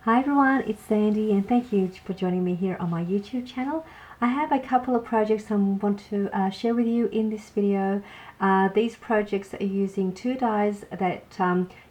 Hi everyone, it's Sandy and thank you for joining me here on my YouTube channel. I have a couple of projects I want to share with you in this video. These projects are using two dyes that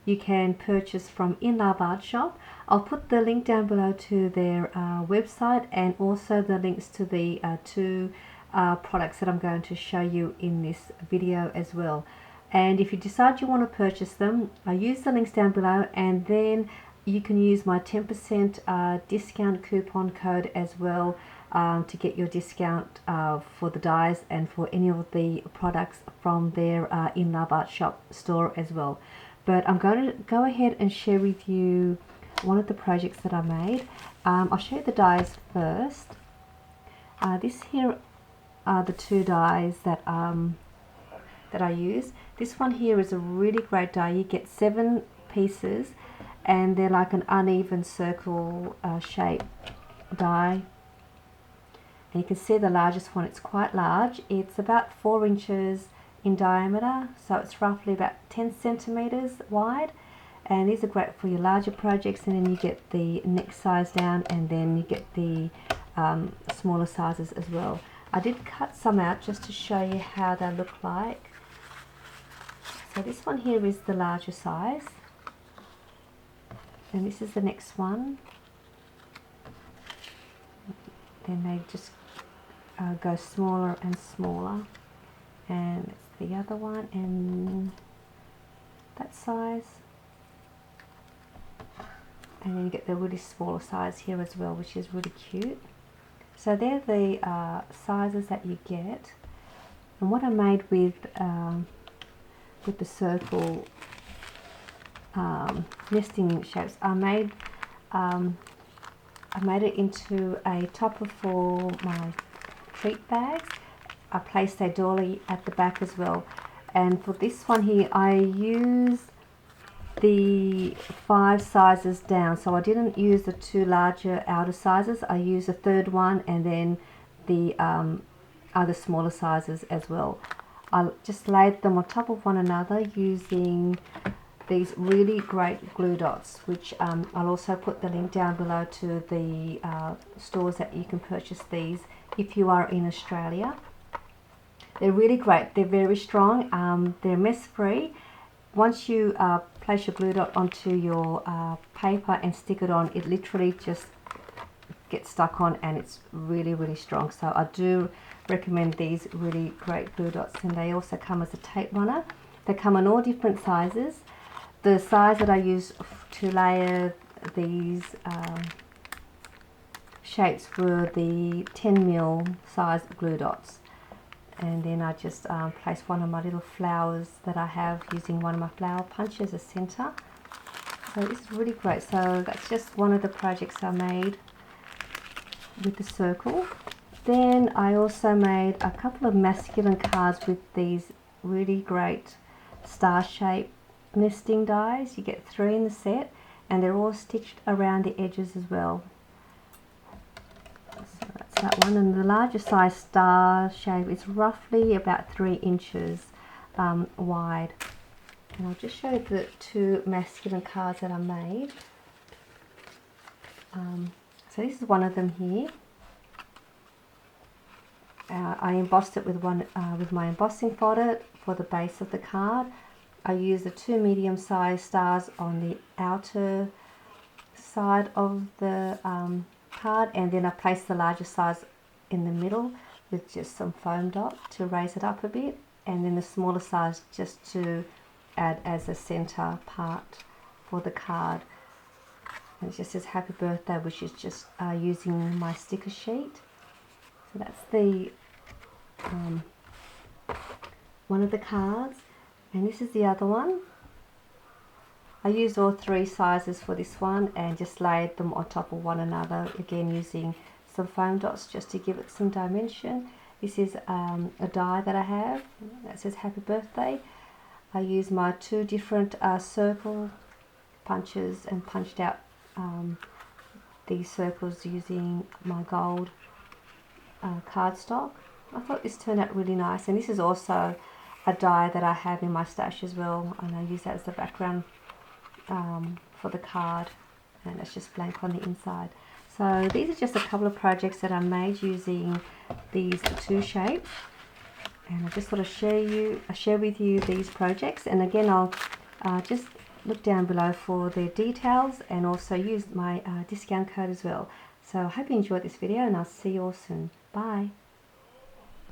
you can purchase from INLOVEARTSHOP. I'll put the link down below to their website and also the links to the two products that I'm going to show you in this video as well. And if you decide you want to purchase them, use the links down below, and then you can use my 10% discount coupon code as well to get your discount for the dyes and for any of the products from their INLOVEARTSHOP store as well. But I'm going to go ahead and share with you one of the projects that I made. I'll show you the dyes first. This here are the two dyes that I use. This one here is a really great dye. You get 7 pieces and they're like an uneven circle shape dye. And you can see the largest one, it's quite large. It's about 4 inches in diameter, so it's roughly about 10 centimeters wide. And these are great for your larger projects, and then you get the next size down, and then you get the smaller sizes as well. I did cut some out just to show you how they look like. So this one here is the larger size, and this is the next one. Then they just go smaller and smaller, and it's the other one and that size, and then you get the really smaller size here as well, which is really cute. So they're the sizes that you get. And what I made with the circle nesting shapes, I made it into a topper for my treat bags. I placed a dolly at the back as well. And for this one here, I used the 5 sizes down. So I didn't use the 2 larger outer sizes. I used the third one and then the other smaller sizes as well. I just laid them on top of one another using these really great glue dots, which I'll also put the link down below to the stores that you can purchase these if you are in Australia. They're really great. They're very strong. They're mess free. Once you place your glue dot onto your paper and stick it on, it literally just gets stuck on, and it's really strong. So I do recommend these really great glue dots, and they also come as a tape runner. They come in all different sizes. The size that I use to layer these shapes were the 10mm size glue dots. And then I just place one of my little flowers that I have using one of my flower punches as center. So this is really great. So that's just one of the projects I made with the circle. Then I also made a couple of masculine cards with these really great star shape nesting dies. You get 3 in the set, and they're all stitched around the edges as well. So that's that one. And the larger size star shape is roughly about 3 inches wide. And I'll just show you the 2 masculine cards that I made. So this is one of them here. I embossed it with my embossing folder for the base of the card. I used the 2 medium-sized stars on the outer side of the card, and then I placed the larger size in the middle with just some foam dot to raise it up a bit, and then the smaller size just to add as a center part for the card. And it just says happy birthday, which is just using my sticker sheet. So that's the one of the cards, and this is the other one. I used all 3 sizes for this one and just laid them on top of one another, again using some foam dots just to give it some dimension. This is a die that I have that says happy birthday. I used my 2 different circle punches and punched out these circles using my gold cardstock. I thought this turned out really nice, and this is also a die that I have in my stash as well, and I use that as the background for the card and it's just blank on the inside. So these are just a couple of projects that I made using these two shapes, and I just sort of share with you these projects. And again, I'll just look down below for the details and also use my discount code as well. So I hope you enjoyed this video, and I'll see you all soon. Bye.